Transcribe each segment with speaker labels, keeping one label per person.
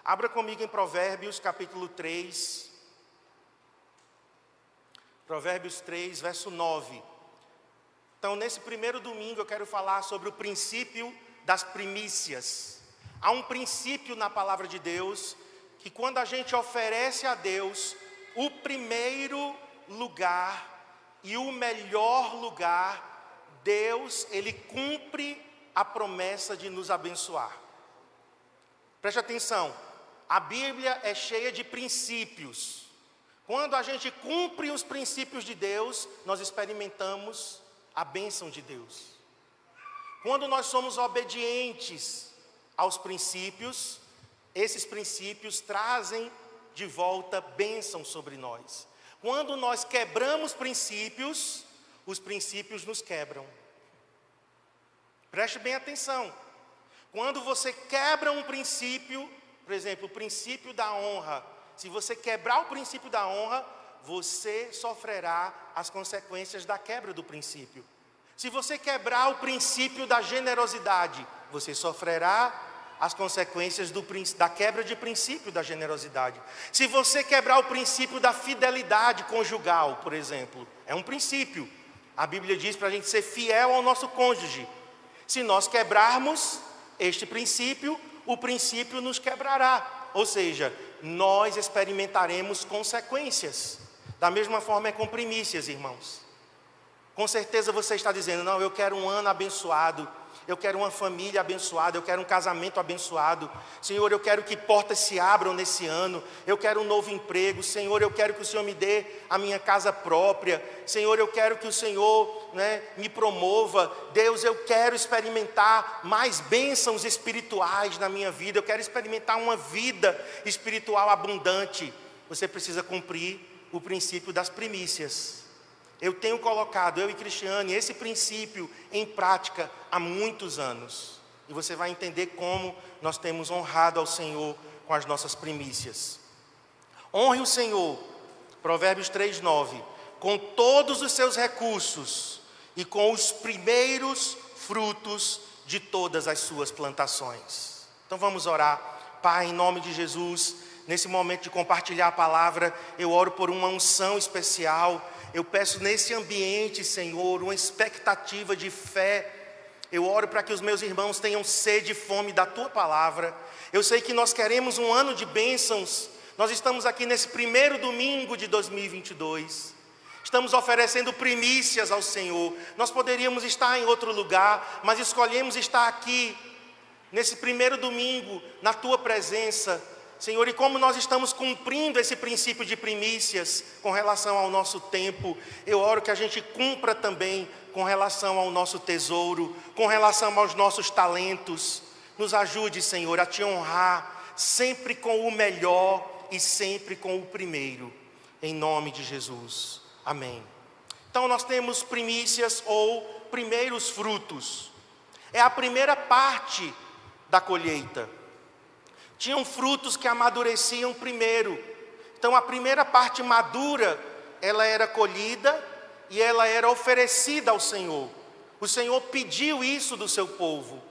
Speaker 1: Abra comigo em Provérbios, capítulo 3. Provérbios 3, verso 9. Então, nesse primeiro domingo, eu quero falar sobre o princípio das primícias. Há um princípio na palavra de Deus, que quando a gente oferece a Deus o primeiro lugar e o melhor lugar, Deus, Ele cumpre a promessa de nos abençoar. Preste atenção, a Bíblia é cheia de princípios. Quando a gente cumpre os princípios de Deus, nós experimentamos a bênção de Deus. Quando nós somos obedientes aos princípios, esses princípios trazem de volta bênção sobre nós. Quando nós quebramos princípios, os princípios nos quebram. Preste bem atenção. Quando você quebra um princípio, por exemplo, o princípio da honra, se você quebrar o princípio da honra, você sofrerá as consequências da quebra do princípio. Se você quebrar o princípio da generosidade, você sofrerá as consequências da quebra de princípio da generosidade. Se você quebrar o princípio da fidelidade conjugal, por exemplo, é um princípio. A Bíblia diz para a gente ser fiel ao nosso cônjuge. Se nós quebrarmos este princípio, o princípio nos quebrará. Ou seja, nós experimentaremos consequências. Da mesma forma é com primícias, irmãos. Com certeza você está dizendo, não, eu quero um ano abençoado, eu quero uma família abençoada, eu quero um casamento abençoado. Senhor, eu quero que portas se abram nesse ano, eu quero um novo emprego. Senhor, eu quero que o Senhor me dê a minha casa própria. Senhor, eu quero que o Senhor, me promova. Deus, eu quero experimentar mais bênçãos espirituais na minha vida, eu quero experimentar uma vida espiritual abundante. Você precisa cumprir o princípio das primícias. Eu tenho colocado, eu e Cristiane, esse princípio em prática há muitos anos. E você vai entender como nós temos honrado ao Senhor com as nossas primícias. Honre o Senhor, Provérbios 3:9, com todos os seus recursos e com os primeiros frutos de todas as suas plantações. Então vamos orar. Pai, em nome de Jesus, nesse momento de compartilhar a palavra, eu oro por uma unção especial. Eu peço nesse ambiente, Senhor, uma expectativa de fé. Eu oro para que os meus irmãos tenham sede e fome da Tua palavra. Eu sei que nós queremos um ano de bênçãos. Nós estamos aqui nesse primeiro domingo de 2022. Estamos oferecendo primícias ao Senhor. Nós poderíamos estar em outro lugar, mas escolhemos estar aqui, nesse primeiro domingo, na Tua presença. Senhor, e como nós estamos cumprindo esse princípio de primícias com relação ao nosso tempo, eu oro que a gente cumpra também com relação ao nosso tesouro, com relação aos nossos talentos. Nos ajude, Senhor, a Te honrar sempre com o melhor e sempre com o primeiro, em nome de Jesus. Amém. Então nós temos primícias ou primeiros frutos. É a primeira parte da colheita. Tinham frutos que amadureciam primeiro. Então a primeira parte madura, ela era colhida e ela era oferecida ao Senhor. O Senhor pediu isso do seu povo.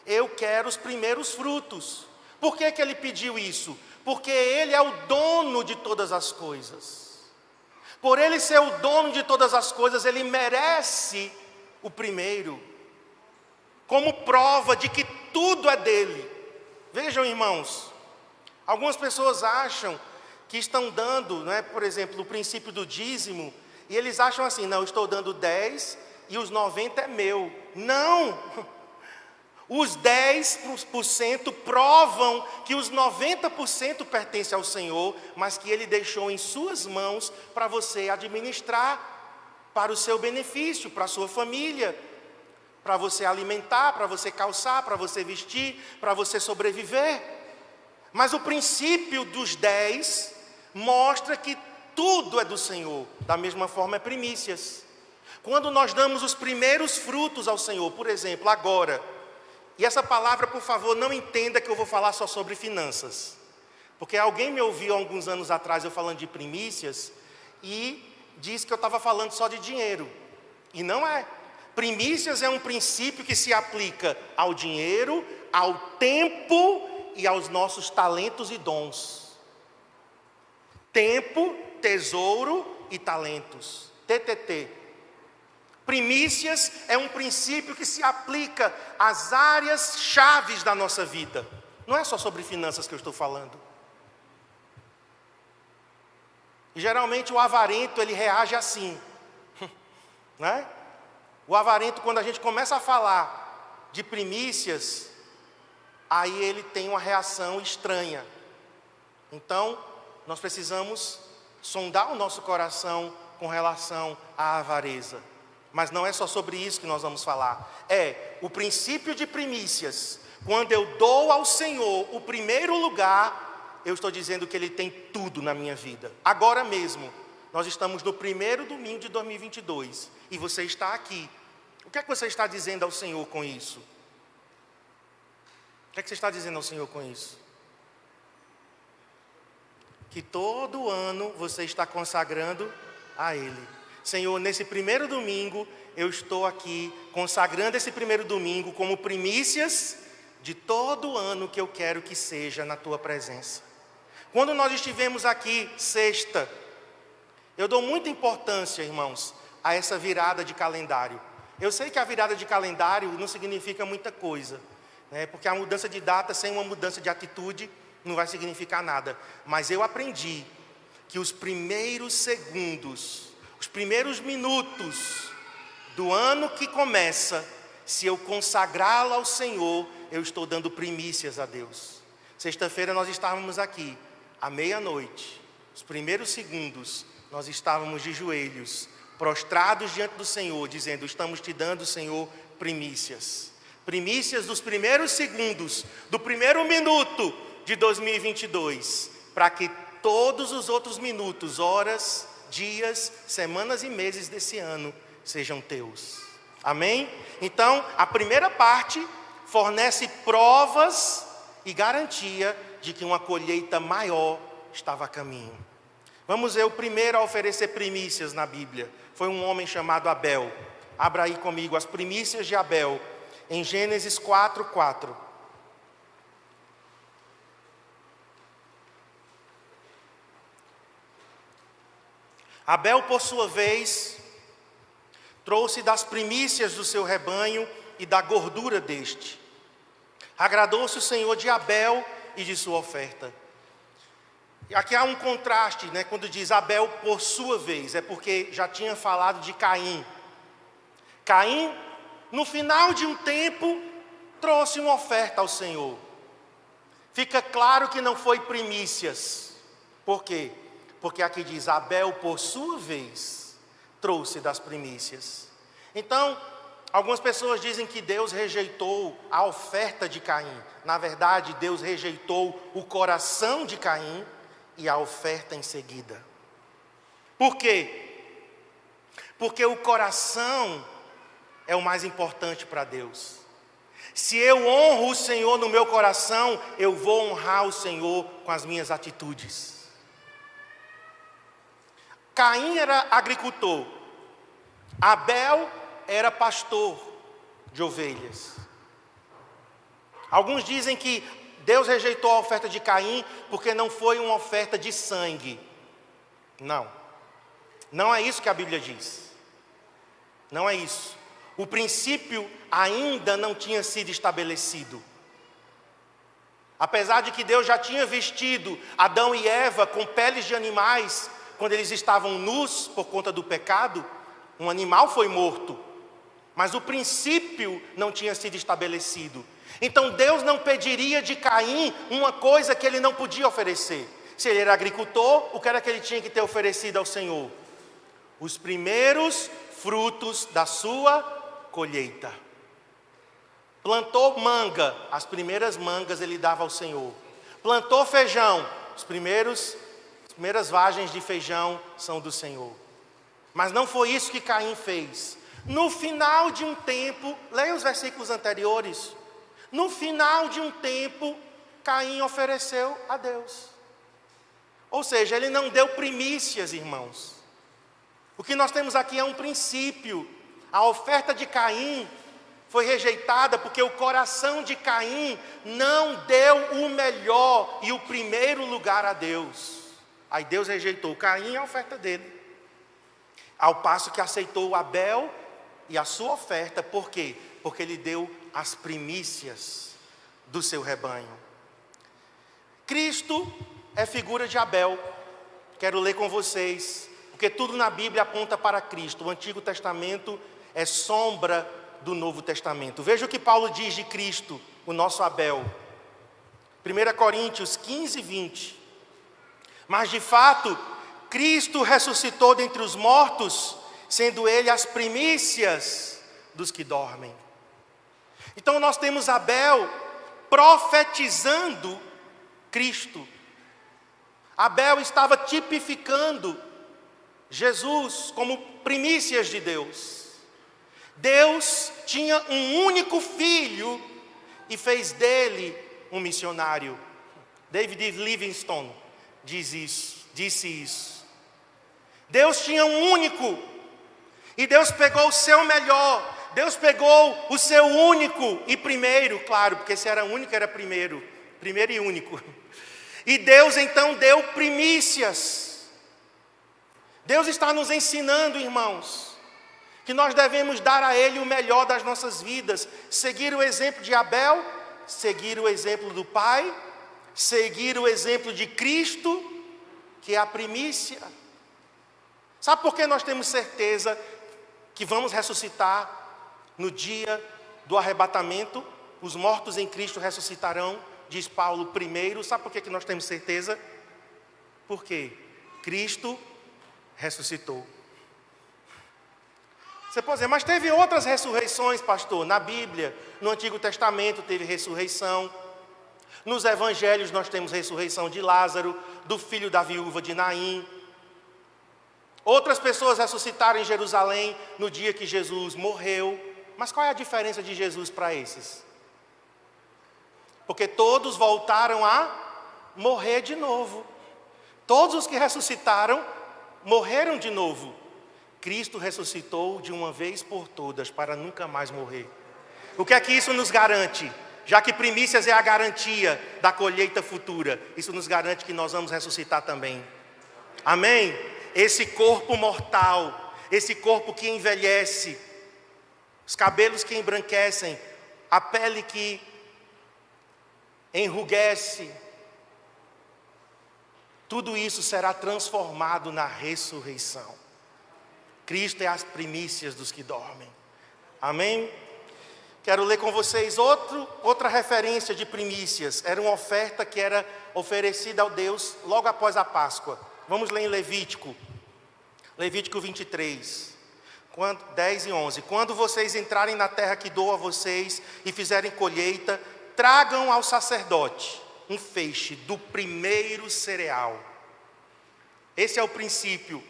Speaker 1: Eu quero os primeiros frutos. Por que Ele pediu isso? Porque Ele é o dono de todas as coisas. Por Ele ser o dono de todas as coisas, Ele merece o primeiro, como prova de que tudo é dele. Vejam, irmãos, algumas pessoas acham que estão dando, por exemplo, o princípio do dízimo, e eles acham assim, não, eu estou dando 10 e os 90 é meu. Não! Os 10% provam que os 90% pertencem ao Senhor, mas que Ele deixou em suas mãos para você administrar para o seu benefício, para a sua família, para você alimentar, para você calçar, para você vestir, para você sobreviver. Mas o princípio dos 10 mostra que tudo é do Senhor. Da mesma forma é primícias. Quando nós damos os primeiros frutos ao Senhor, por exemplo, agora, e essa palavra, por favor, não entenda que eu vou falar só sobre finanças. Porque alguém me ouviu há alguns anos atrás eu falando de primícias e disse que eu estava falando só de dinheiro. E não é. Primícias é um princípio que se aplica ao dinheiro, ao tempo e aos nossos talentos e dons. Tempo, tesouro e talentos. TTT. Primícias é um princípio que se aplica às áreas chaves da nossa vida. Não é só sobre finanças que eu estou falando. E geralmente o avarento, ele reage assim. Né? O avarento, quando a gente começa a falar de primícias, aí ele tem uma reação estranha. Então, nós precisamos sondar o nosso coração com relação à avareza. Mas não é só sobre isso que nós vamos falar. É o princípio de primícias. Quando eu dou ao Senhor o primeiro lugar, eu estou dizendo que Ele tem tudo na minha vida. Agora mesmo, nós estamos no primeiro domingo de 2022 e você está aqui. O que é que você está dizendo ao Senhor com isso? O que é que você está dizendo ao Senhor com isso? Que todo ano você está consagrando a Ele. Senhor, nesse primeiro domingo, eu estou aqui consagrando esse primeiro domingo como primícias de todo o ano que eu quero que seja na Tua presença. Quando nós estivemos aqui sexta, eu dou muita importância, irmãos, a essa virada de calendário. Eu sei que a virada de calendário não significa muita coisa, né? Porque a mudança de data sem uma mudança de atitude não vai significar nada. Mas eu aprendi que os primeiros segundos, os primeiros minutos do ano que começa, se eu consagrá-lo ao Senhor, eu estou dando primícias a Deus. Sexta-feira nós estávamos aqui, à meia-noite, os primeiros segundos, nós estávamos de joelhos, prostrados diante do Senhor, dizendo: estamos te dando, Senhor, primícias. Primícias dos primeiros segundos, do primeiro minuto de 2022, para que todos os outros minutos, horas, dias, semanas e meses desse ano sejam teus. Amém? Então, a primeira parte fornece provas e garantia de que uma colheita maior estava a caminho. Vamos ver o primeiro a oferecer primícias na Bíblia. Foi um homem chamado Abel. Abra aí comigo as primícias de Abel, em Gênesis 4:4. Abel, por sua vez, trouxe das primícias do seu rebanho e da gordura deste. Agradou-se o Senhor de Abel e de sua oferta. Aqui há um contraste, né? Quando diz Abel por sua vez, é porque já tinha falado de Caim. Caim, no final de um tempo, trouxe uma oferta ao Senhor. Fica claro que não foi primícias. Por quê? Porque aqui diz Abel por sua vez trouxe das primícias. Então, algumas pessoas dizem que Deus rejeitou a oferta de Caim. Na verdade, Deus rejeitou o coração de Caim e a oferta em seguida. Por quê? Porque o coração é o mais importante para Deus. Se eu honro o Senhor no meu coração, eu vou honrar o Senhor com as minhas atitudes. Caim era agricultor, Abel era pastor de ovelhas. Alguns dizem que Deus rejeitou a oferta de Caim porque não foi uma oferta de sangue. Não, não é isso que a Bíblia diz. Não é isso. O princípio ainda não tinha sido estabelecido. Apesar de que Deus já tinha vestido Adão e Eva com peles de animais, quando eles estavam nus por conta do pecado, um animal foi morto, mas o princípio não tinha sido estabelecido. Então Deus não pediria de Caim uma coisa que ele não podia oferecer. Se ele era agricultor, o que era que ele tinha que ter oferecido ao Senhor? Os primeiros frutos da sua colheita. Plantou manga, as primeiras mangas ele dava ao Senhor. Plantou feijão, as primeiras vagens de feijão são do Senhor. Mas não foi isso que Caim fez. No final de um tempo, leia os versículos anteriores. No final de um tempo, Caim ofereceu a Deus. Ou seja, ele não deu primícias, irmãos. O que nós temos aqui é um princípio. A oferta de Caim foi rejeitada porque o coração de Caim não deu o melhor e o primeiro lugar a Deus. Aí Deus rejeitou Caim e a oferta dele, ao passo que aceitou Abel e a sua oferta. Por quê? Porque ele deu as primícias do seu rebanho. Cristo é figura de Abel. Quero ler com vocês, porque tudo na Bíblia aponta para Cristo. O Antigo Testamento é sombra do Novo Testamento. Veja o que Paulo diz de Cristo, o nosso Abel. 1 Coríntios 15, 20. Mas de fato, Cristo ressuscitou dentre os mortos, sendo ele as primícias dos que dormem. Então nós temos Abel profetizando Cristo. Abel estava tipificando Jesus como primícias de Deus. Deus tinha um único filho e fez dele um missionário. David Livingstone disse isso. Deus tinha um único, e Deus pegou o seu melhor, Deus pegou o seu único e primeiro, claro, porque se era único era primeiro e único. E Deus então deu primícias. Deus está nos ensinando, irmãos, que nós devemos dar a Ele o melhor das nossas vidas, seguir o exemplo de Abel, seguir o exemplo do Pai, seguir o exemplo de Cristo, que é a primícia. Sabe por que nós temos certeza que vamos ressuscitar no dia do arrebatamento? Os mortos em Cristo ressuscitarão, diz Paulo primeiro. Sabe por que nós temos certeza? Porque Cristo ressuscitou. Você pode dizer, mas teve outras ressurreições, pastor. Na Bíblia, no Antigo Testamento teve ressurreição. Nos Evangelhos nós temos ressurreição de Lázaro, do filho da viúva de Naim. Outras pessoas ressuscitaram em Jerusalém no dia que Jesus morreu. Mas qual é a diferença de Jesus para esses? Porque todos voltaram a morrer de novo. Todos os que ressuscitaram morreram de novo. Cristo ressuscitou de uma vez por todas para nunca mais morrer. O que é que isso nos garante? Já que primícias é a garantia da colheita futura, isso nos garante que nós vamos ressuscitar também. Amém? Esse corpo mortal, esse corpo que envelhece, os cabelos que embranquecem, a pele que enrugece, tudo isso será transformado na ressurreição. Cristo é as primícias dos que dormem. Amém? Quero ler com vocês outra referência de primícias. Era uma oferta que era oferecida ao Deus logo após a Páscoa. Vamos ler em Levítico 23, 10 e 11. Quando vocês entrarem na terra que dou a vocês e fizerem colheita, tragam ao sacerdote um feixe do primeiro cereal. Esse é o princípio.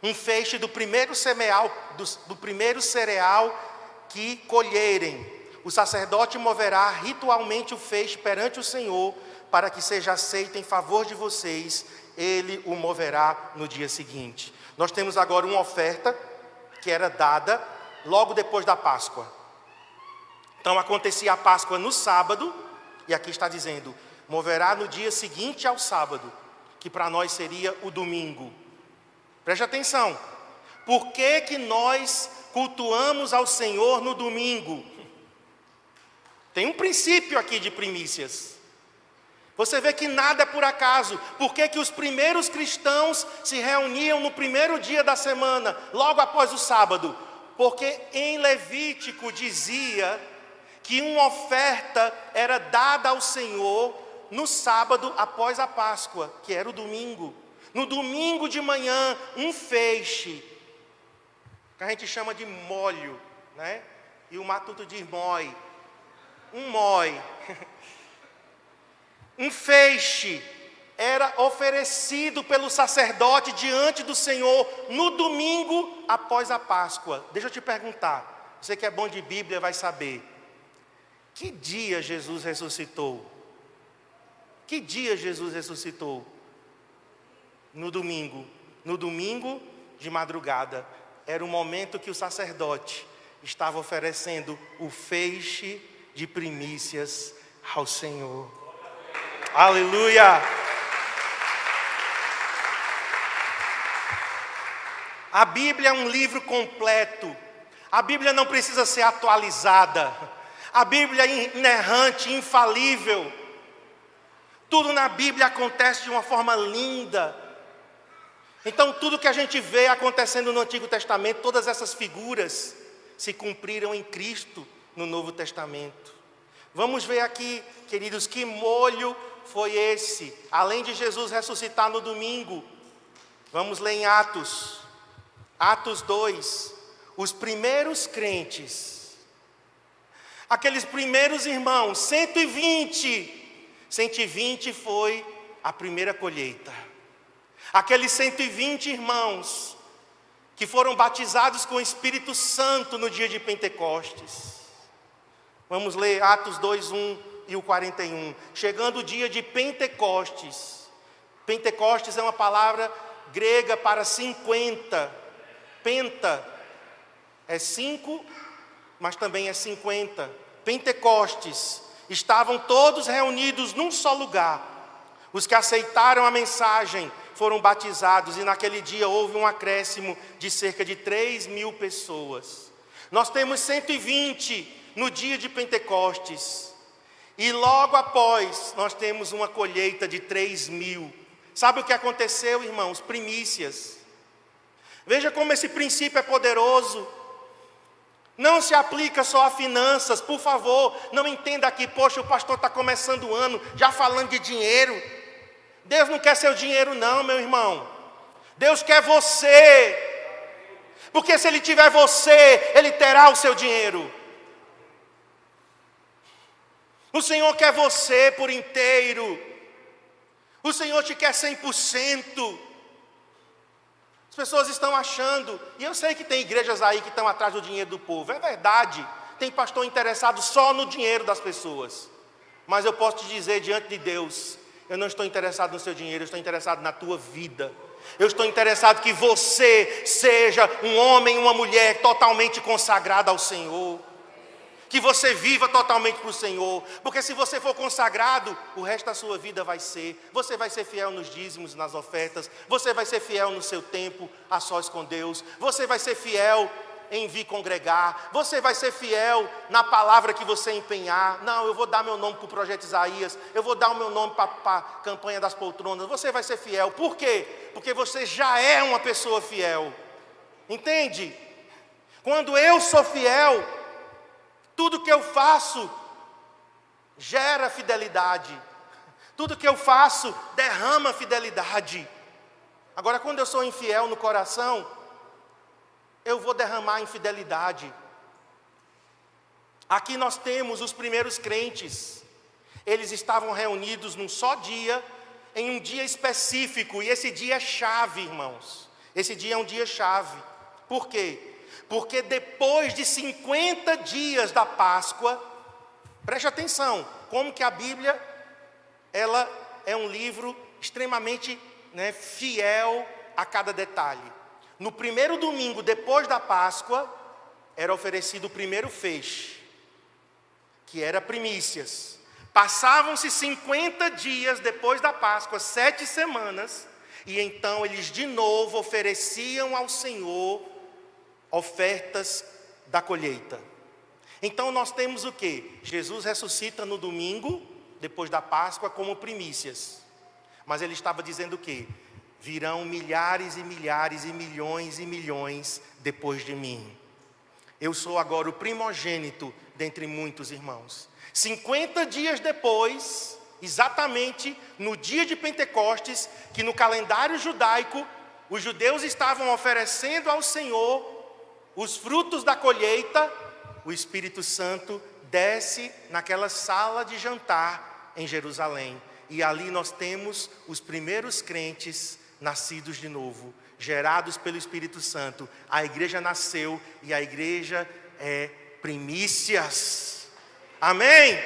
Speaker 1: Um feixe do primeiro cereal que colherem. O sacerdote moverá ritualmente o feixe perante o Senhor, para que seja aceito em favor de vocês. Ele o moverá no dia seguinte. Nós temos agora uma oferta que era dada logo depois da Páscoa. Então acontecia a Páscoa no sábado, e aqui está dizendo, moverá no dia seguinte ao sábado, que para nós seria o domingo. Preste atenção, por que nós cultuamos ao Senhor no domingo? Tem um princípio aqui de primícias. Você vê que nada é por acaso. Por que os primeiros cristãos se reuniam no primeiro dia da semana, logo após o sábado? Porque em Levítico dizia que uma oferta era dada ao Senhor no sábado após a Páscoa, que era o domingo. No domingo de manhã, um feixe, que a gente chama de molho, né? E o matuto diz mói. Um mói. Um feixe era oferecido pelo sacerdote diante do Senhor no domingo após a Páscoa. Deixa eu te perguntar, você que é bom de Bíblia vai saber. Que dia Jesus ressuscitou? Que dia Jesus ressuscitou? No domingo de madrugada. Era o momento que o sacerdote estava oferecendo o feixe de primícias ao Senhor. Aleluia! A Bíblia é um livro completo. A Bíblia não precisa ser atualizada. A Bíblia é inerrante, infalível. Tudo na Bíblia acontece de uma forma linda. Então tudo que a gente vê acontecendo no Antigo Testamento, todas essas figuras se cumpriram em Cristo no Novo Testamento. Vamos ver aqui, queridos, que molho foi esse? Além de Jesus ressuscitar no domingo, vamos ler em Atos 2, os primeiros crentes, aqueles primeiros irmãos, 120 foi a primeira colheita. Aqueles 120 irmãos que foram batizados com o Espírito Santo no dia de Pentecostes. Vamos ler Atos 2, 1 e o 41. Chegando o dia de Pentecostes. Pentecostes é uma palavra grega para 50. Penta é 5, mas também é 50. Pentecostes. Estavam todos reunidos num só lugar. Os que aceitaram a mensagem foram batizados, e naquele dia houve um acréscimo de cerca de 3.000 pessoas. Nós temos 120 no dia de Pentecostes, e logo após nós temos uma colheita de 3.000. Sabe o que aconteceu, irmãos? Primícias. Veja como esse princípio é poderoso. Não se aplica só a finanças, por favor, não entenda aqui, poxa, o pastor está começando o ano já falando de dinheiro. Deus não quer seu dinheiro não, meu irmão. Deus quer você. Porque se Ele tiver você, Ele terá o seu dinheiro. O Senhor quer você por inteiro. O Senhor te quer 100%. As pessoas estão achando, e eu sei que tem igrejas aí que estão atrás do dinheiro do povo, é verdade. Tem pastor interessado só no dinheiro das pessoas. Mas eu posso te dizer diante de Deus, eu não estou interessado no seu dinheiro, eu estou interessado na tua vida. Eu estou interessado que você seja um homem, uma mulher totalmente consagrada ao Senhor. Que você viva totalmente para o Senhor. Porque se você for consagrado, o resto da sua vida vai ser. Você vai ser fiel nos dízimos, nas ofertas. Você vai ser fiel no seu tempo a sós com Deus. Você vai ser fiel em vir congregar. Você vai ser fiel na palavra que você empenhar. Não, eu vou dar meu nome para o Projeto Isaías. Eu vou dar o meu nome para a campanha das poltronas. Você vai ser fiel. Por quê? Porque você já é uma pessoa fiel. Entende? Quando eu sou fiel, tudo que eu faço gera fidelidade. Tudo que eu faço derrama fidelidade. Agora, quando eu sou infiel no coração, eu vou derramar infidelidade. Aqui nós temos os primeiros crentes. Eles estavam reunidos num só dia, em um dia específico. E esse dia é chave, irmãos. Esse dia é um dia chave. Por quê? Porque depois de 50 dias da Páscoa, preste atenção, como que a Bíblia, ela é um livro extremamente fiel a cada detalhe. No primeiro domingo depois da Páscoa, era oferecido o primeiro feixe, que era primícias. Passavam-se 50 dias depois da Páscoa, 7 semanas, e então eles de novo ofereciam ao Senhor ofertas da colheita. Então nós temos o quê? Jesus ressuscita no domingo, depois da Páscoa, como primícias. Mas ele estava dizendo o quê? Virão milhares e milhares e milhões depois de mim. Eu sou agora o primogênito dentre muitos irmãos. 50 dias depois, exatamente no dia de Pentecostes, que no calendário judaico, os judeus estavam oferecendo ao Senhor os frutos da colheita, o Espírito Santo desce naquela sala de jantar em Jerusalém. E ali nós temos os primeiros crentes nascidos de novo, gerados pelo Espírito Santo. A igreja nasceu e a igreja é primícias. Amém?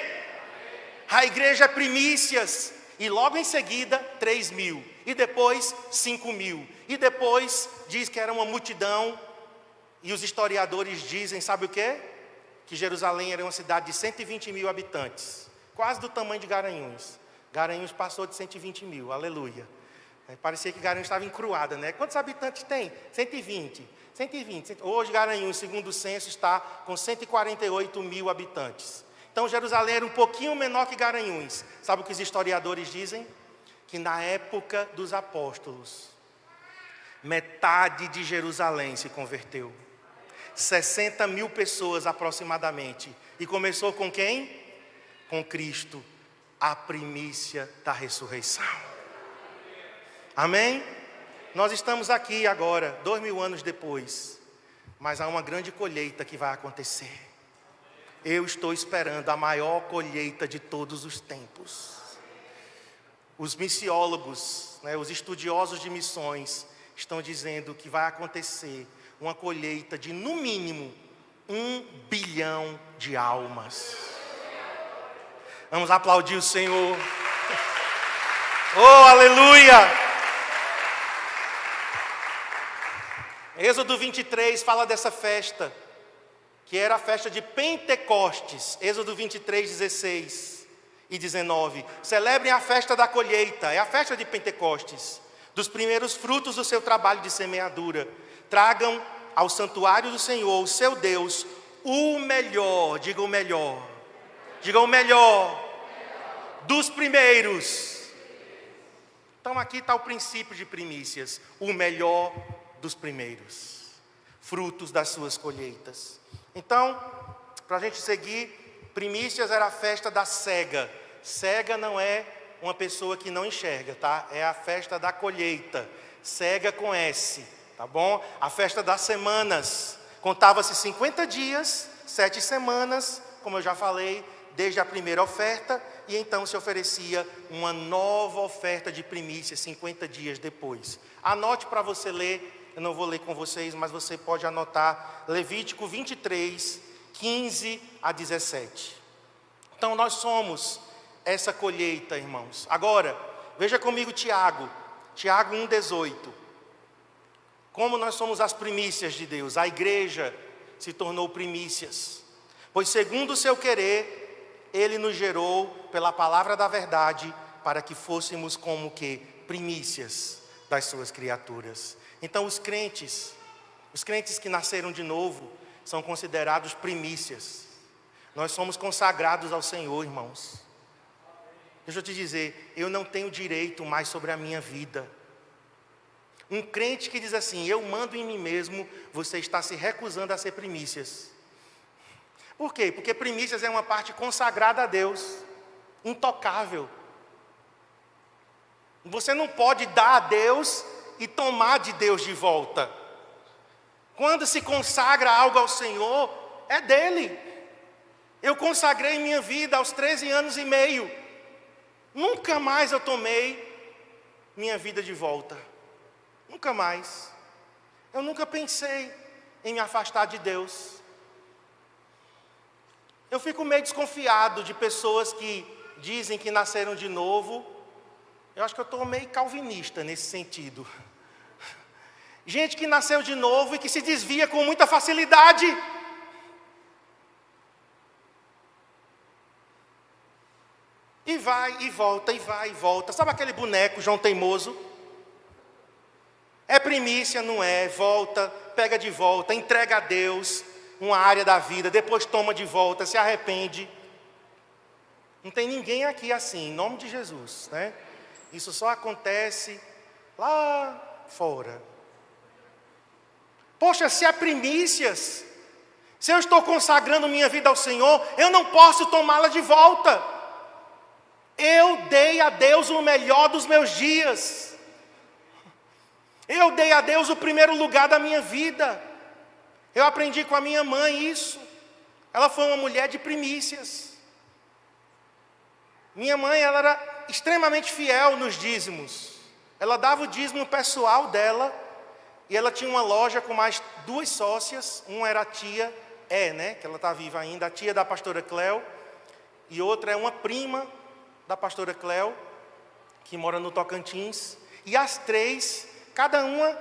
Speaker 1: A igreja é primícias. E logo em seguida, 3.000. E depois, 5.000. E depois, diz que era uma multidão E os historiadores dizem, sabe o quê? Que Jerusalém era uma cidade de 120 mil habitantes, quase do tamanho de Garanhuns. Garanhuns passou de 120 mil, aleluia. Parecia que Garanhuns estava encruada, né? Quantos habitantes tem? 120. Hoje Garanhuns, segundo o censo, está com 148 mil habitantes. Então Jerusalém era um pouquinho menor que Garanhuns. Sabe o que os historiadores dizem? Que na época dos apóstolos, metade de Jerusalém se converteu. 60 mil pessoas aproximadamente. E começou com quem? Com Cristo, a primícia da ressurreição. Amém? Nós estamos aqui agora, 2000 anos depois, mas há uma grande colheita que vai acontecer. Eu estou esperando a maior colheita de todos os tempos. Os missiólogos, os estudiosos de missões, estão dizendo que vai acontecer uma colheita de, no mínimo, 1 bilhão de almas. Vamos aplaudir o Senhor. Oh, aleluia! Êxodo 23 fala dessa festa, que era a festa de Pentecostes. Êxodo 23, 16 e 19. Celebrem a festa da colheita, é a festa de Pentecostes, dos primeiros frutos do seu trabalho de semeadura. Tragam ao santuário do Senhor, o seu Deus, o melhor, diga o melhor, dos primeiros. Então aqui está o princípio de primícias, o melhor dos primeiros, frutos das suas colheitas. Então, para a gente seguir, primícias era a festa da cega. Cega não é uma pessoa que não enxerga, tá? É a festa da colheita, cega com S, tá bom? A festa das semanas, contava-se 50 dias, 7 semanas, como eu já falei, desde a primeira oferta, e então se oferecia uma nova oferta de primícias 50 dias depois. Anote para você ler, eu não vou ler com vocês, mas você pode anotar Levítico 23, 15 a 17. Então nós somos essa colheita, irmãos. Agora, veja comigo Tiago 1,18. Como nós somos as primícias de Deus, a igreja se tornou primícias. Pois segundo o seu querer, Ele nos gerou pela palavra da verdade, para que fôssemos como que primícias das suas criaturas. Então os crentes que nasceram de novo, são considerados primícias. Nós somos consagrados ao Senhor, irmãos. Deixa eu te dizer, eu não tenho direito mais sobre a minha vida. Um crente que diz assim, eu mando em mim mesmo, você está se recusando a ser primícias. Por quê? Porque primícias é uma parte consagrada a Deus, intocável. Você não pode dar a Deus e tomar de Deus de volta. Quando se consagra algo ao Senhor, é dele. Eu consagrei minha vida aos 13 anos e meio. Nunca mais eu tomei minha vida de volta. Nunca mais. Eu nunca pensei em me afastar de Deus. Eu fico meio desconfiado de pessoas que dizem que nasceram de novo. Eu acho que eu estou meio calvinista nesse sentido. Gente que nasceu de novo e que se desvia com muita facilidade. E vai e volta, e vai e volta. Sabe aquele boneco João Teimoso? É primícia, não é? Volta, pega de volta, entrega a Deus uma área da vida, depois toma de volta, se arrepende. Não tem ninguém aqui assim, em nome de Jesus, né? Isso só acontece lá fora. Poxa, se é primícias, se eu estou consagrando minha vida ao Senhor, eu não posso tomá-la de volta. Eu dei a Deus o melhor dos meus dias. Eu dei a Deus o primeiro lugar da minha vida. Eu aprendi com a minha mãe isso. Ela foi uma mulher de primícias. Minha mãe, ela era extremamente fiel nos dízimos. Ela dava o dízimo pessoal dela. E ela tinha uma loja com mais 2 sócias. Uma era a tia, que ela está viva ainda, a tia da pastora Cléo. E outra é uma prima da pastora Cléo, que mora no Tocantins. E as 3, cada uma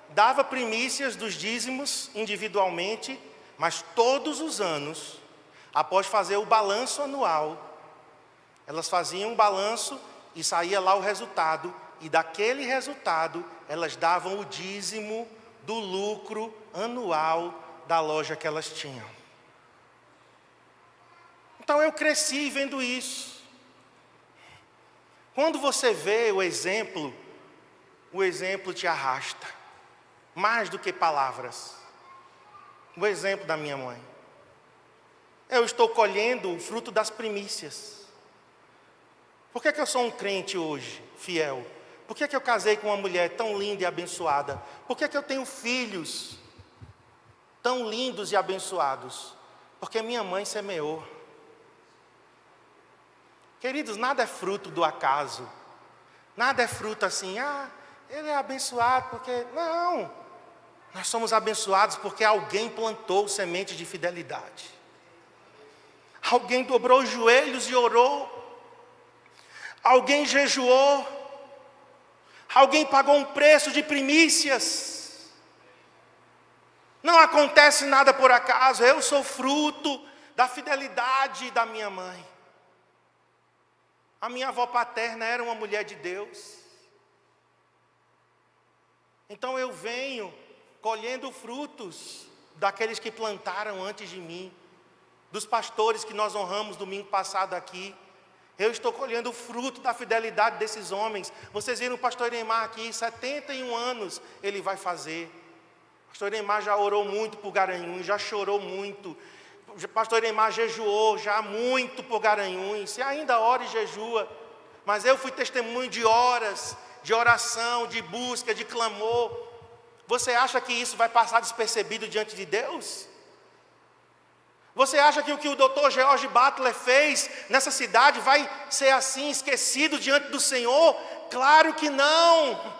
Speaker 1: dava primícias dos dízimos individualmente, mas todos os anos, após fazer o balanço anual, elas faziam um balanço e saía lá o resultado, e daquele resultado elas davam o dízimo do lucro anual da loja que elas tinham. Então eu cresci vendo isso. Quando você vê o exemplo te arrasta, mais do que palavras. O exemplo da minha mãe. Eu estou colhendo o fruto das primícias. Por que eu sou um crente hoje, fiel? Por que eu casei com uma mulher tão linda e abençoada? Por que eu tenho filhos tão lindos e abençoados? Porque minha mãe semeou. Queridos, nada é fruto do acaso. Nada é fruto assim, ele é abençoado porque... Não, nós somos abençoados porque alguém plantou semente de fidelidade. Alguém dobrou os joelhos e orou. Alguém jejuou. Alguém pagou um preço de primícias. Não acontece nada por acaso. Eu sou fruto da fidelidade da minha mãe. A minha avó paterna era uma mulher de Deus. Então eu venho colhendo frutos daqueles que plantaram antes de mim, dos pastores que nós honramos domingo passado aqui. Eu estou colhendo o fruto da fidelidade desses homens. Vocês viram o pastor Neymar aqui, 71 anos ele vai fazer. O pastor Neymar já orou muito por Garanhuns, já chorou muito. O pastor Neymar jejuou já muito por Garanhuns, e ainda ora e jejua. Mas eu fui testemunho de horas, de oração, de busca, de clamor. Você acha que isso vai passar despercebido diante de Deus? Você acha que o que o Dr. George Butler fez nessa cidade vai ser assim, esquecido diante do Senhor? Claro que não.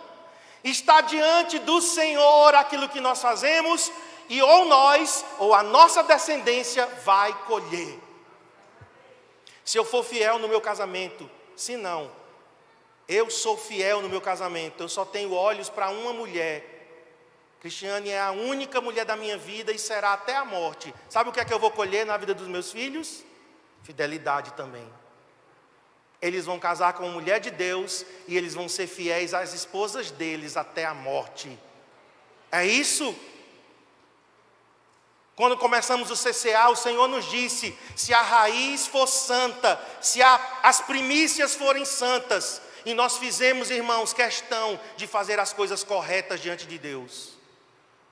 Speaker 1: Está diante do Senhor aquilo que nós fazemos, e ou nós, ou a nossa descendência vai colher. Se eu for fiel no meu casamento, se não, eu sou fiel no meu casamento, eu só tenho olhos para uma mulher. Cristiane é a única mulher da minha vida e será até a morte. Sabe o que é que eu vou colher na vida dos meus filhos? Fidelidade também. Eles vão casar com uma mulher de Deus e eles vão ser fiéis às esposas deles até a morte. É isso? Quando começamos o CCA, o Senhor nos disse: se a raiz for santa, se as primícias forem santas, e nós fizemos, irmãos, questão de fazer as coisas corretas diante de Deus.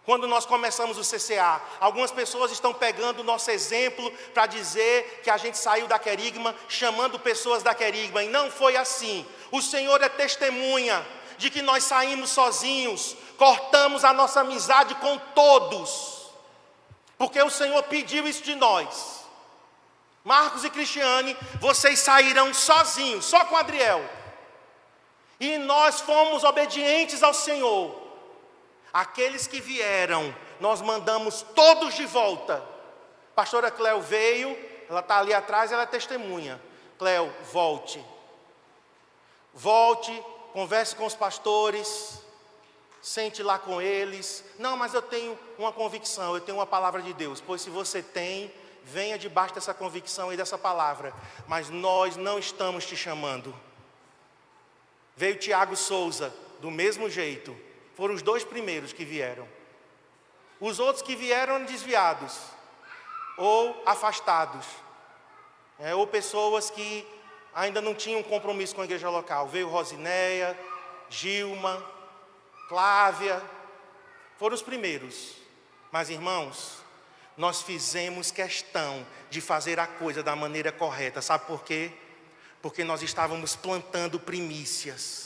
Speaker 1: Quando nós começamos o CCA, algumas pessoas estão pegando o nosso exemplo para dizer que a gente saiu da querigma, chamando pessoas da querigma, e não foi assim. O Senhor é testemunha de que nós saímos sozinhos, cortamos a nossa amizade com todos, porque o Senhor pediu isso de nós. Marcos e Cristiane, vocês sairão sozinhos, só com Adriel. E nós fomos obedientes ao Senhor. Aqueles que vieram, nós mandamos todos de volta. A pastora Cleo veio, ela está ali atrás, ela é testemunha. Cleo, volte. Volte, converse com os pastores, sente lá com eles. Não, mas eu tenho uma convicção, eu tenho uma palavra de Deus. Pois se você tem, venha debaixo dessa convicção e dessa palavra. Mas nós não estamos te chamando. Veio Tiago Souza, do mesmo jeito. Foram os 2 primeiros que vieram. Os outros que vieram eram desviados, ou afastados, ou pessoas que ainda não tinham compromisso com a igreja local. Veio Rosinéia, Gilma, Clávia, foram os primeiros. Mas, irmãos, nós fizemos questão de fazer a coisa da maneira correta. Sabe por quê? Porque nós estávamos plantando primícias.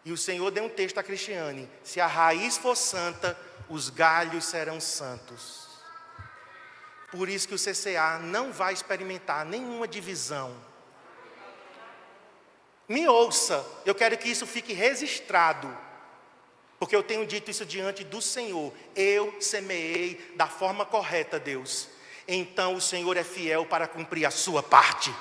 Speaker 1: E o Senhor deu um texto a Cristiane: se a raiz for santa, os galhos serão santos. Por isso que o CCA não vai experimentar nenhuma divisão. Me ouça, eu quero que isso fique registrado, porque eu tenho dito isso diante do Senhor. Eu semeei da forma correta, Deus. Então o Senhor é fiel para cumprir a sua parte.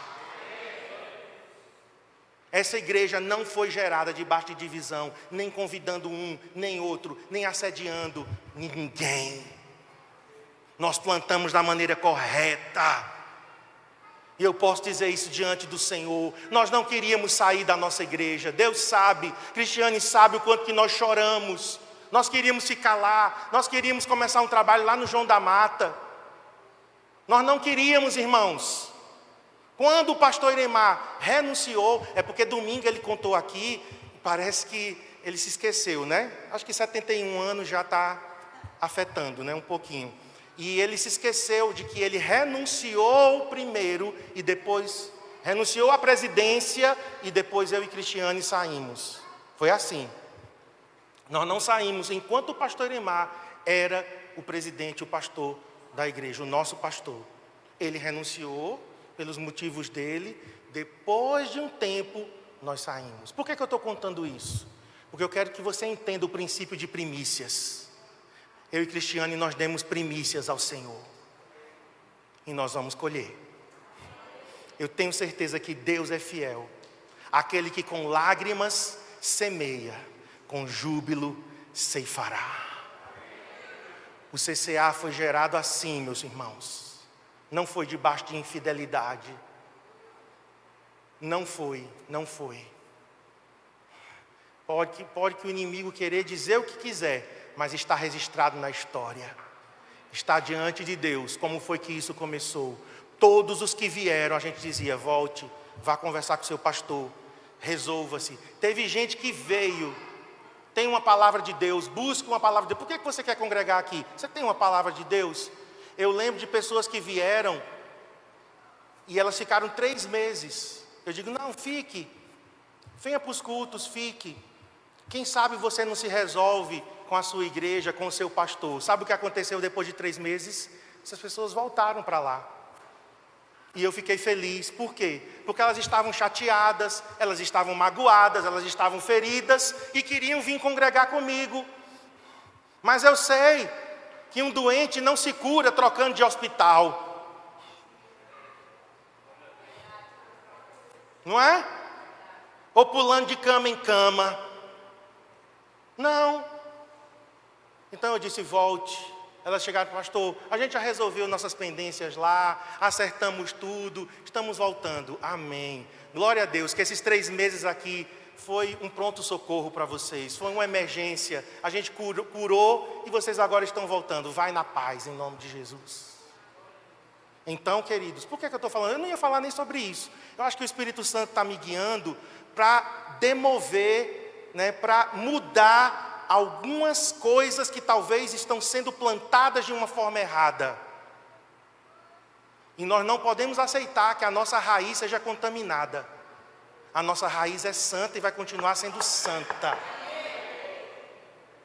Speaker 1: Essa igreja não foi gerada debaixo de divisão, nem convidando um, nem outro, nem assediando ninguém. Nós plantamos da maneira correta. E eu posso dizer isso diante do Senhor. Nós não queríamos sair da nossa igreja. Deus sabe, Cristiane sabe o quanto que nós choramos. Nós queríamos ficar lá. Nós queríamos começar um trabalho lá no João da Mata. Nós não queríamos, irmãos. Quando o pastor Iremar renunciou, é porque domingo ele contou aqui, parece que ele se esqueceu, né? Acho que 71 anos já está afetando, né? Um pouquinho. E ele se esqueceu de que ele renunciou primeiro e depois renunciou à presidência e depois eu e Cristiane saímos. Foi assim. Nós não saímos enquanto o pastor Iremar era o presidente, o pastor da igreja, o nosso pastor. Ele renunciou pelos motivos dele. Depois de um tempo, nós saímos. Por que eu estou contando isso? Porque eu quero que você entenda o princípio de primícias. Eu e Cristiane, nós demos primícias ao Senhor. E nós vamos colher. Eu tenho certeza que Deus é fiel. Aquele que com lágrimas semeia, com júbilo ceifará. O CCA foi gerado assim, meus irmãos. Não foi debaixo de infidelidade. Não foi. Pode que o inimigo querer dizer o que quiser, mas está registrado na história. Está diante de Deus. Como foi que isso começou? Todos os que vieram, a gente dizia, volte, vá conversar com o seu pastor, resolva-se. Teve gente que veio, tem uma palavra de Deus, busca uma palavra de Deus. Por que você quer congregar aqui? Você tem uma palavra de Deus? Eu lembro de pessoas que vieram e elas ficaram 3 meses. Eu digo, não, fique, venha para os cultos, fique. Quem sabe você não se resolve com a sua igreja, com o seu pastor. Sabe o que aconteceu depois de 3 meses? Essas pessoas voltaram para lá. E eu fiquei feliz. Por quê? Porque elas estavam chateadas, elas estavam magoadas, elas estavam feridas e queriam vir congregar comigo. Mas eu sei que um doente não se cura trocando de hospital. Não é? Ou pulando de cama em cama. Não. Então eu disse, volte. Elas chegaram, pastor, a gente já resolveu nossas pendências lá, acertamos tudo, estamos voltando. Amém. Glória a Deus, que esses 3 meses aqui foi um pronto-socorro para vocês, foi uma emergência. A gente curou e vocês agora estão voltando. Vai na paz, em nome de Jesus. Então, queridos, por que eu estou falando? Eu não ia falar nem sobre isso. Eu acho que o Espírito Santo está me guiando para demover, para mudar algumas coisas que talvez estão sendo plantadas de uma forma errada. E nós não podemos aceitar que a nossa raiz seja contaminada. A nossa raiz é santa e vai continuar sendo santa.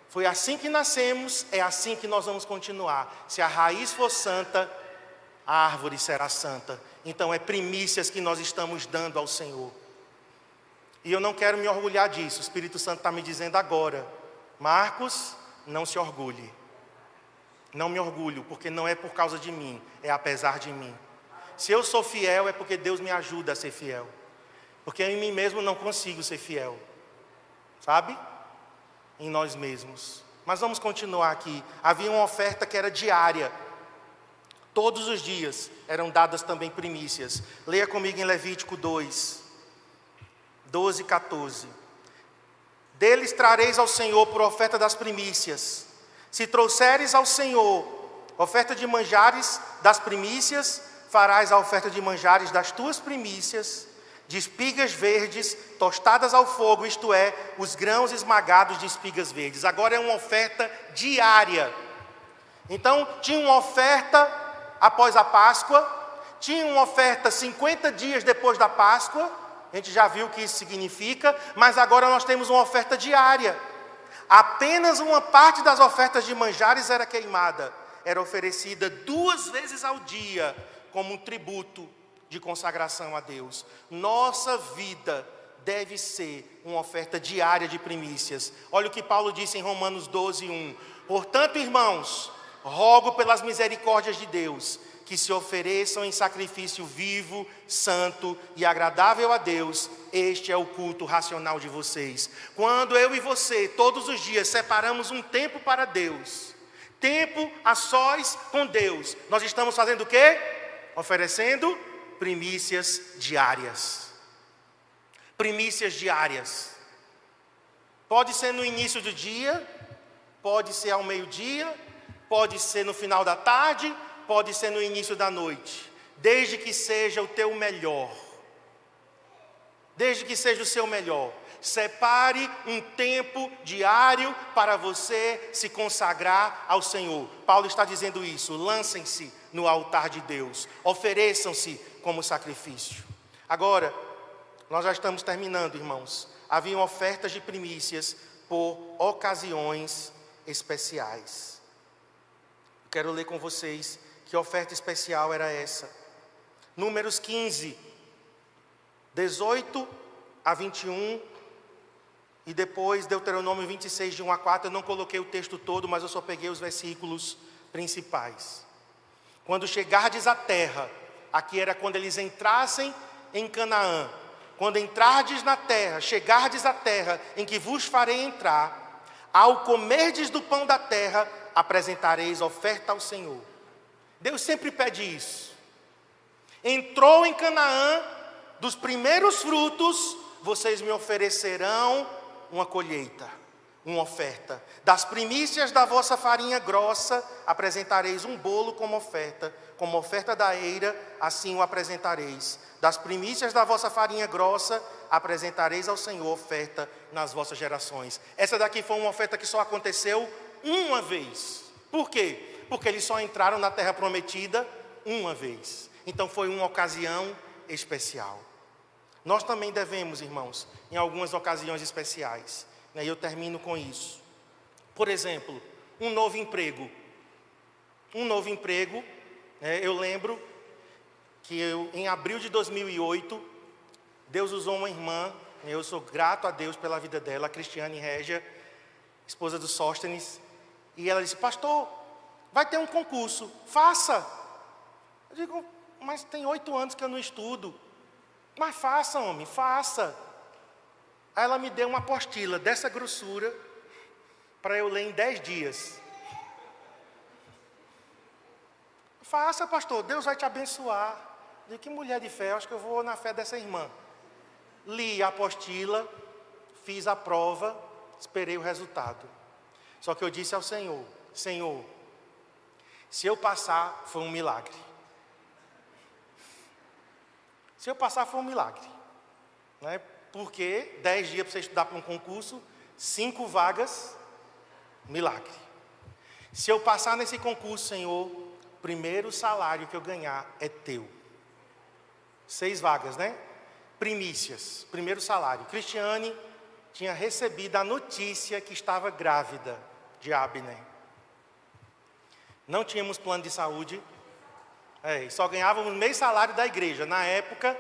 Speaker 1: Foi assim que nascemos, é assim que nós vamos continuar. Se a raiz for santa, a árvore será santa. Então é primícias que nós estamos dando ao Senhor. E eu não quero me orgulhar disso. O Espírito Santo está me dizendo agora, Marcos, não se orgulhe. Não me orgulho, porque não é por causa de mim, é apesar de mim. Se eu sou fiel, é porque Deus me ajuda a ser fiel. Porque em mim mesmo não consigo ser fiel. Sabe? Em nós mesmos. Mas vamos continuar aqui. Havia uma oferta que era diária. Todos os dias eram dadas também primícias. Leia comigo em Levítico 2, 12 e 14. Deles trareis ao Senhor por oferta das primícias. Se trouxeres ao Senhor oferta de manjares das primícias, farás a oferta de manjares das tuas primícias, de espigas verdes, tostadas ao fogo, isto é, os grãos esmagados de espigas verdes. Agora é uma oferta diária. Então, tinha uma oferta após a Páscoa, tinha uma oferta 50 dias depois da Páscoa, a gente já viu o que isso significa, mas agora nós temos uma oferta diária. Apenas uma parte das ofertas de manjares era queimada. Era oferecida 2 vezes ao dia, como um tributo de consagração a Deus. Nossa vida deve ser uma oferta diária de primícias. Olha o que Paulo disse em Romanos 12, 1. Portanto, irmãos, rogo pelas misericórdias de Deus, que se ofereçam em sacrifício vivo, santo e agradável a Deus. Este é o culto racional de vocês. Quando eu e você, todos os dias, separamos um tempo para Deus, tempo a sós com Deus, nós estamos fazendo o quê? Oferecendo primícias diárias. Primícias diárias. Pode ser no início do dia, pode ser ao meio-dia, pode ser no final da tarde, pode ser no início da noite, desde que seja o teu melhor, desde que seja o seu melhor. Separe um tempo diário para você se consagrar ao Senhor. Paulo está dizendo isso: lancem-se no altar de Deus, ofereçam-se como sacrifício. Agora, nós já estamos terminando, irmãos. Haviam ofertas de primícias por ocasiões especiais. Quero ler com vocês que oferta especial era essa. Números 15, 18 a 21, e depois Deuteronômio 26, de 1 a 4. Eu não coloquei o texto todo, mas eu só peguei os versículos principais. Quando chegardes à terra, aqui era quando eles entrassem em Canaã. Quando entrardes na terra, chegardes à terra em que vos farei entrar, ao comerdes do pão da terra, apresentareis oferta ao Senhor. Deus sempre pede isso. Entrou em Canaã, dos primeiros frutos, vocês me oferecerão uma colheita, uma oferta. Das primícias da vossa farinha grossa, apresentareis um bolo como oferta da eira, assim o apresentareis. Das primícias da vossa farinha grossa, apresentareis ao Senhor oferta nas vossas gerações. Essa daqui foi uma oferta que só aconteceu uma vez. Por quê? Porque eles só entraram na terra prometida uma vez. Então foi uma ocasião especial. Nós também devemos, irmãos, em algumas ocasiões especiais. E eu termino com isso. Por exemplo, um novo emprego. Um novo emprego. Eu lembro que em abril de 2008, Deus usou uma irmã. Eu sou grato a Deus pela vida dela, a Cristiane Régia, esposa do Sóstenes. E ela disse: pastor, vai ter um concurso, faça. Eu digo: mas tem 8 anos que eu não estudo. Mas faça, homem, faça. Aí ela me deu uma apostila dessa grossura, para eu ler em 10 dias. Faça, pastor, Deus vai te abençoar. Eu digo: que mulher de fé, acho que eu vou na fé dessa irmã. Li a apostila, fiz a prova, esperei o resultado. Só que eu disse ao Senhor: Senhor, se eu passar, foi um milagre. Se eu passar, foi um milagre. Porque 10 dias para você estudar para um concurso, 5 vagas, milagre. Se eu passar nesse concurso, Senhor, o primeiro salário que eu ganhar é teu. 6 vagas, né? Primícias, primeiro salário. Cristiane tinha recebido a notícia que estava grávida de Abner. Não tínhamos plano de saúde. Só ganhávamos meio salário da igreja. Na época,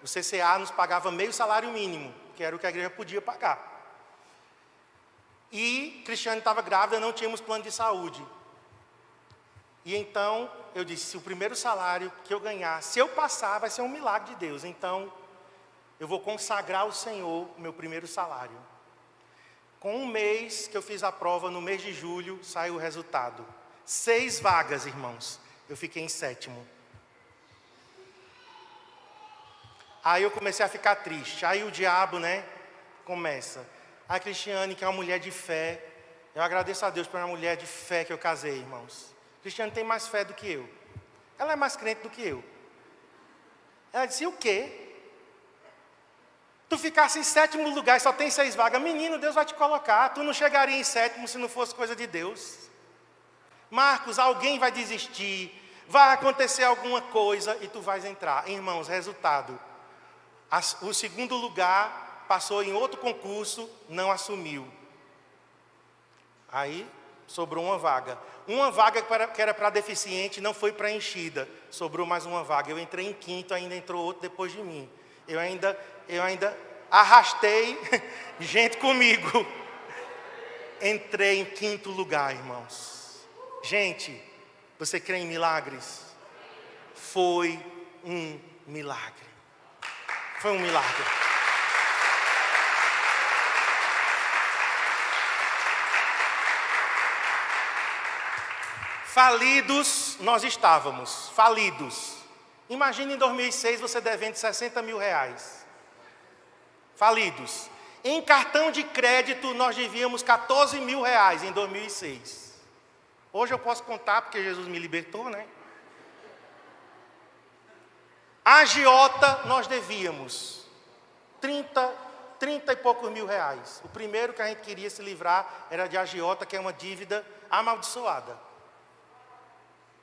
Speaker 1: o CCA nos pagava meio salário mínimo, que era o que a igreja podia pagar. E Cristiane estava grávida, não tínhamos plano de saúde. E então, eu disse: se o primeiro salário que eu ganhar, se eu passar, vai ser um milagre de Deus. Então, eu vou consagrar ao Senhor o meu primeiro salário. Com um mês que eu fiz a prova, no mês de julho, saiu o resultado. 6 vagas, irmãos. Eu fiquei em 7º. Aí eu comecei a ficar triste. Aí o diabo, começa. A Cristiane, que é uma mulher de fé. Eu agradeço a Deus por uma mulher de fé que eu casei, irmãos. Cristiane tem mais fé do que eu. Ela é mais crente do que eu. Ela disse: e o quê? Tu ficasse em 7º lugar e só tem 6 vagas. Menino, Deus vai te colocar. Tu não chegaria em 7º se não fosse coisa de Deus. Marcos, alguém vai desistir, vai acontecer alguma coisa e tu vais entrar. Irmãos, resultado: o 2º lugar passou em outro concurso, não assumiu. Aí sobrou uma vaga. Uma vaga que era para deficiente não foi preenchida. Sobrou mais uma vaga. Eu entrei em 5º, ainda entrou outro depois de mim. Eu ainda arrastei gente comigo. Entrei em 5º lugar, irmãos. Gente, você crê em milagres? foi um milagre. Foi um milagre. Falidos nós estávamos, falidos. Imagina em 2006 você devendo 60 mil reais. Falidos. Em cartão de crédito nós devíamos 14 mil reais em 2006. Hoje eu posso contar porque Jesus me libertou, né? Agiota nós devíamos 30 e poucos mil reais. O primeiro que a gente queria se livrar era de agiota, que é uma dívida amaldiçoada.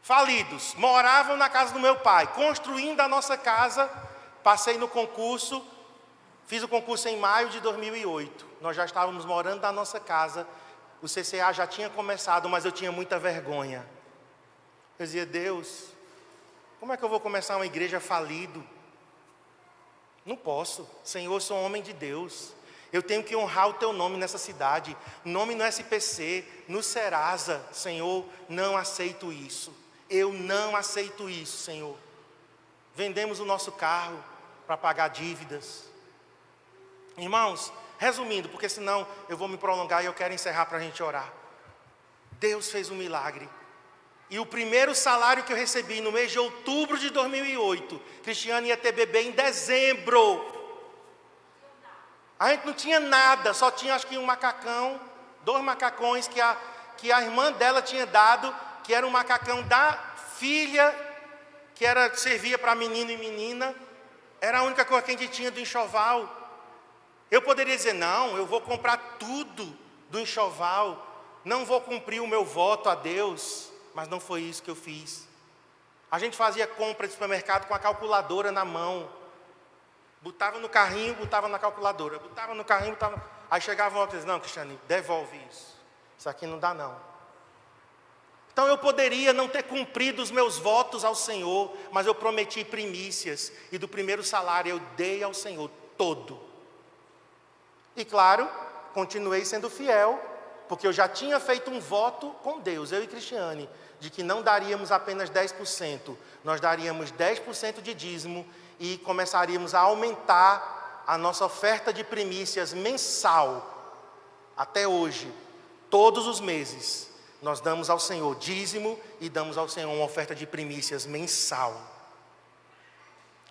Speaker 1: Falidos, moravam na casa do meu pai, construindo a nossa casa. Passei no concurso, fiz o concurso em maio de 2008. Nós já estávamos morando na nossa casa. O CCA já tinha começado, mas eu tinha muita vergonha. Eu dizia: Deus, como é que eu vou começar uma igreja falido? Não posso. Senhor, eu sou um homem de Deus. Eu tenho que honrar o teu nome nessa cidade. Nome no SPC, no Serasa. Senhor, não aceito isso. Eu não aceito isso, Senhor. Vendemos o nosso carro para pagar dívidas. Irmãos, resumindo, porque senão eu vou me prolongar e eu quero encerrar para a gente orar. Deus fez um milagre. E o primeiro salário que eu recebi no mês de outubro de 2008, Cristiane ia ter bebê em dezembro. A gente não tinha nada, só tinha acho que um macacão, 2 macacões que a irmã dela tinha dado, que era um macacão da filha, que servia para menino e menina. Era a única coisa que a gente tinha do enxoval. Eu poderia dizer: não, eu vou comprar tudo do enxoval, não vou cumprir o meu voto a Deus. Mas não foi isso que eu fiz. A gente fazia compra de supermercado com a calculadora na mão. Botava no carrinho, botava na calculadora. Botava no carrinho, botava... Aí chegava uma e dizia: não, Cristiane, devolve isso. Isso aqui não dá não. Então eu poderia não ter cumprido os meus votos ao Senhor, mas eu prometi primícias. E do primeiro salário eu dei ao Senhor todo. E claro, continuei sendo fiel, porque eu já tinha feito um voto com Deus, eu e Cristiane, de que não daríamos apenas 10%, nós daríamos 10% de dízimo e começaríamos a aumentar a nossa oferta de primícias mensal. Até hoje, todos os meses, nós damos ao Senhor dízimo e damos ao Senhor uma oferta de primícias mensal.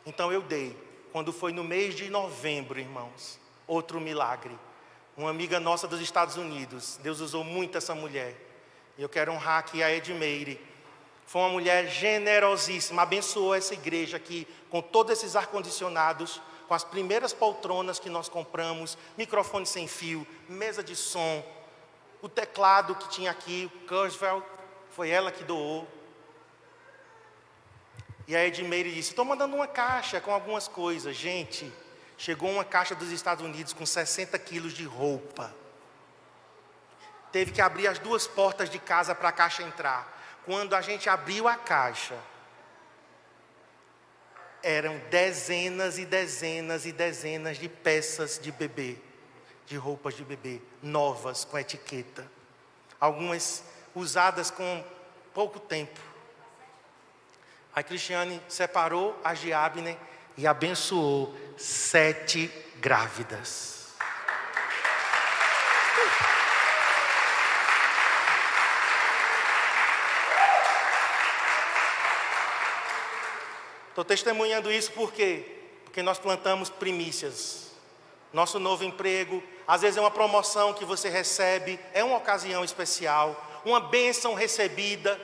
Speaker 1: Então eu dei. Quando foi no mês de novembro, irmãos, outro milagre. Uma amiga nossa dos Estados Unidos, Deus usou muito essa mulher. Eu quero honrar aqui a Edmeire. Foi uma mulher generosíssima, abençoou essa igreja aqui, com todos esses ar-condicionados, com as primeiras poltronas que nós compramos, microfone sem fio, mesa de som, o teclado que tinha aqui, o Kurzweil, foi ela que doou. E a Edmeire disse: estou mandando uma caixa com algumas coisas. Gente, chegou uma caixa dos Estados Unidos com 60 quilos de roupa. Teve que abrir as 2 portas de casa para a caixa entrar. Quando a gente abriu a caixa, eram dezenas e dezenas e dezenas de peças de bebê, de roupas de bebê, novas, com etiqueta. Algumas usadas com pouco tempo. A Cristiane separou as de Abner e abençoou 7 grávidas. Estou testemunhando isso porque nós plantamos primícias. Nosso novo emprego, às vezes é uma promoção que você recebe, é uma ocasião especial. Uma bênção recebida,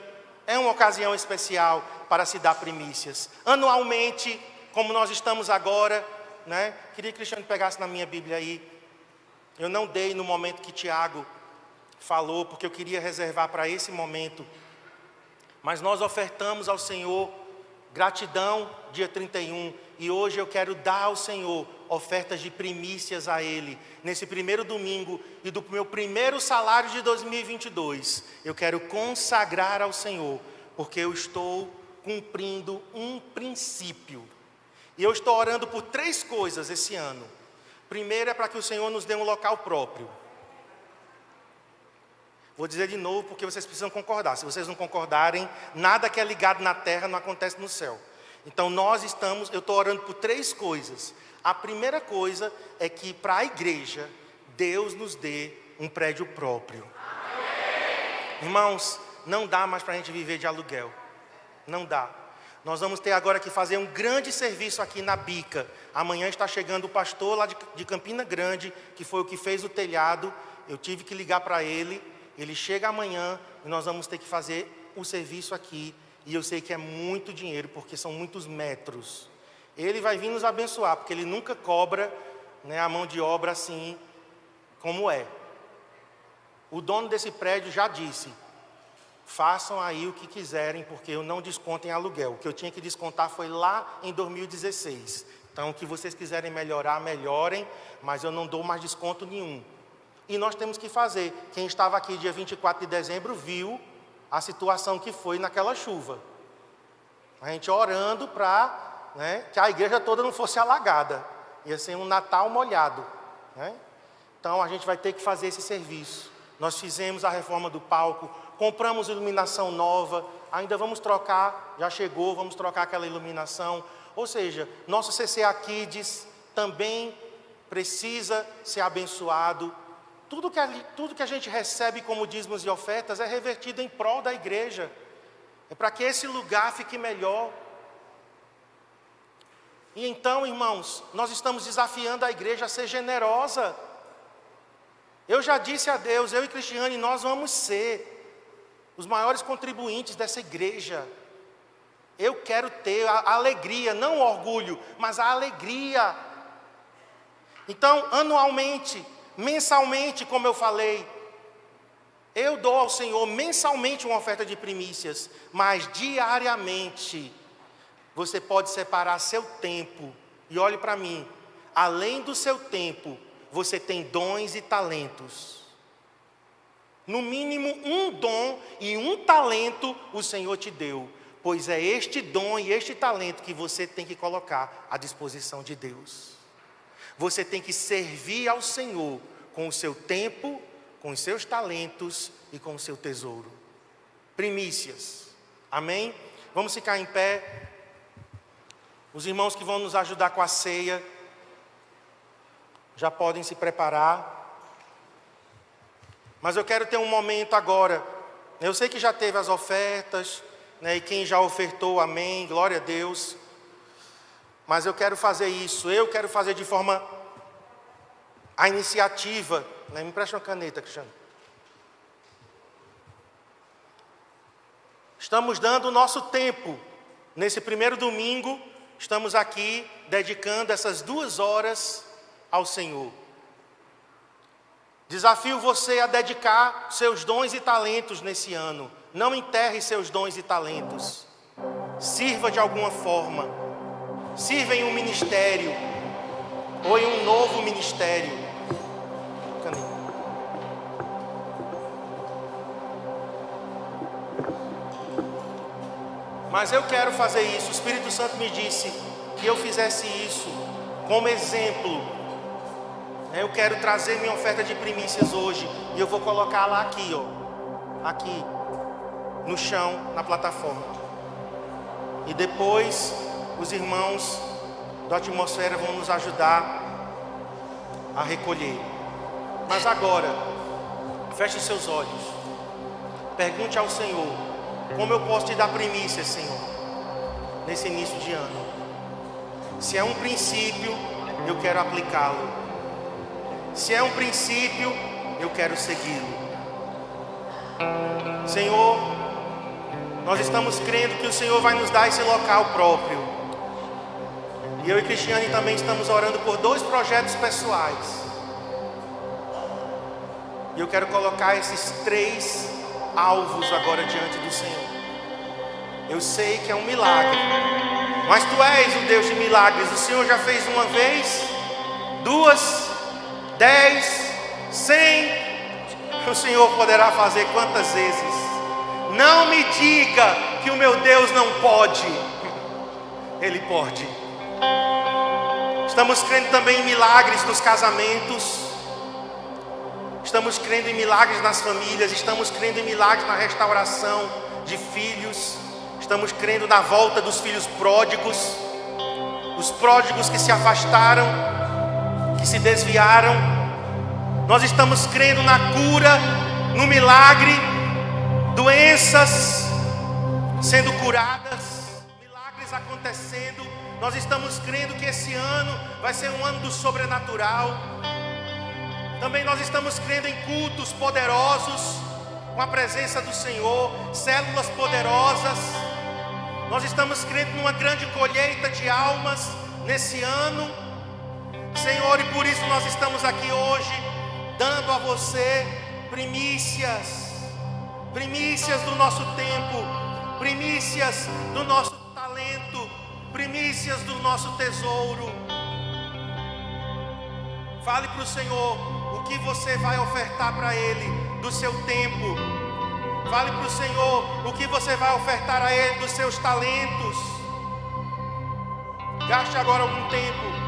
Speaker 1: é uma ocasião especial para se dar primícias. Anualmente, como nós estamos agora, né? Queria que o Cristiano pegasse na minha Bíblia aí. Eu não dei no momento que Tiago falou, porque eu queria reservar para esse momento. Mas nós ofertamos ao Senhor gratidão, dia 31. E hoje eu quero dar ao Senhor ofertas de primícias a Ele. Nesse primeiro domingo e do meu primeiro salário de 2022, eu quero consagrar ao Senhor, porque eu estou cumprindo um princípio. E eu estou orando por 3 coisas esse ano. Primeiro é para que o Senhor nos dê um local próprio. Vou dizer de novo porque vocês precisam concordar. Se vocês não concordarem, nada que é ligado na terra não acontece no céu. Então eu estou orando por 3 coisas. A primeira coisa é que para a igreja, Deus nos dê um prédio próprio. Irmãos, não dá mais para a gente viver de aluguel. Não dá. Nós vamos ter agora que fazer um grande serviço aqui na Bica. Amanhã está chegando o pastor lá de Campina Grande, que foi o que fez o telhado. Eu tive que ligar para ele. Ele chega amanhã e nós vamos ter que fazer o serviço aqui. E eu sei que é muito dinheiro, porque são muitos metros. Ele vai vir nos abençoar, porque ele nunca cobra, né, a mão de obra assim como é. O dono desse prédio já disse: façam aí o que quiserem, porque eu não desconto em aluguel. O que eu tinha que descontar foi lá em 2016. Então, o que vocês quiserem melhorar, melhorem, mas eu não dou mais desconto nenhum. E nós temos que fazer. Quem estava aqui dia 24 de dezembro viu a situação que foi naquela chuva. A gente orando para, né, que a igreja toda não fosse alagada. Ia ser um Natal molhado, né? Então, a gente vai ter que fazer esse serviço. Nós fizemos a reforma do palco, compramos iluminação nova, ainda vamos trocar, já chegou, vamos trocar aquela iluminação. Ou seja, nosso CCA Kids também precisa ser abençoado. Tudo que a gente recebe como dízimos e ofertas é revertido em prol da igreja. É para que esse lugar fique melhor. E então, irmãos, nós estamos desafiando a igreja a ser generosa. Eu já disse a Deus, eu e Cristiane, nós vamos ser os maiores contribuintes dessa igreja. Eu quero ter a alegria, não o orgulho, mas a alegria. Então, anualmente, mensalmente, como eu falei, eu dou ao Senhor mensalmente uma oferta de primícias, mas diariamente, você pode separar seu tempo. E olhe para mim, além do seu tempo, você tem dons e talentos. No mínimo um dom e um talento o Senhor te deu. Pois é este dom e este talento que você tem que colocar à disposição de Deus. Você tem que servir ao Senhor com o seu tempo, com os seus talentos e com o seu tesouro. Primícias. Amém? Vamos ficar em pé. Os irmãos que vão nos ajudar com a ceia já podem se preparar. Mas eu quero ter um momento agora. Eu sei que já teve as ofertas, né, e quem já ofertou, amém, glória a Deus. Mas eu quero fazer isso. Eu quero fazer de forma a iniciativa. Né, me empresta uma caneta, Cristiano. Estamos dando o nosso tempo. Nesse primeiro domingo, estamos aqui dedicando essas 2 horas ao Senhor. Desafio você a dedicar seus dons e talentos nesse ano. Não enterre seus dons e talentos. Sirva de alguma forma. Sirva em um ministério ou em um novo ministério. Mas eu quero fazer isso. O Espírito Santo me disse que eu fizesse isso como exemplo. Eu quero trazer minha oferta de primícias hoje. E eu vou colocá-la aqui, ó. Aqui. No chão, na plataforma. E depois, os irmãos da atmosfera vão nos ajudar a recolher. Mas agora, feche seus olhos. Pergunte ao Senhor: como eu posso te dar primícias, Senhor, nesse início de ano? Se é um princípio, eu quero aplicá-lo. Se é um princípio, eu quero segui-lo. Senhor, nós estamos crendo que o Senhor vai nos dar esse local próprio. E eu e Cristiane também estamos orando por 2 projetos pessoais. E eu quero colocar esses 3 alvos agora diante do Senhor. Eu sei que é um milagre, mas Tu és o Deus de milagres. O Senhor já fez uma vez, 2, 10, 100. O Senhor poderá fazer quantas vezes? Não me diga que o meu Deus não pode. Ele pode. Estamos crendo também em milagres nos casamentos. Estamos crendo em milagres nas famílias. Estamos crendo em milagres na restauração de filhos. Estamos crendo na volta dos filhos pródigos, os pródigos que se afastaram, que se desviaram. Nós estamos crendo na cura, no milagre, doenças sendo curadas, milagres acontecendo. Nós estamos crendo que esse ano vai ser um ano do sobrenatural. Também nós estamos crendo em cultos poderosos, com a presença do Senhor, células poderosas. Nós estamos crendo numa grande colheita de almas nesse ano, Senhor, e por isso nós estamos aqui hoje, dando a você primícias do nosso tempo, primícias do nosso talento, primícias do nosso tesouro. Fale para o Senhor o que você vai ofertar para Ele do seu tempo. Fale para o Senhor o que você vai ofertar a Ele dos seus talentos. Gaste agora algum tempo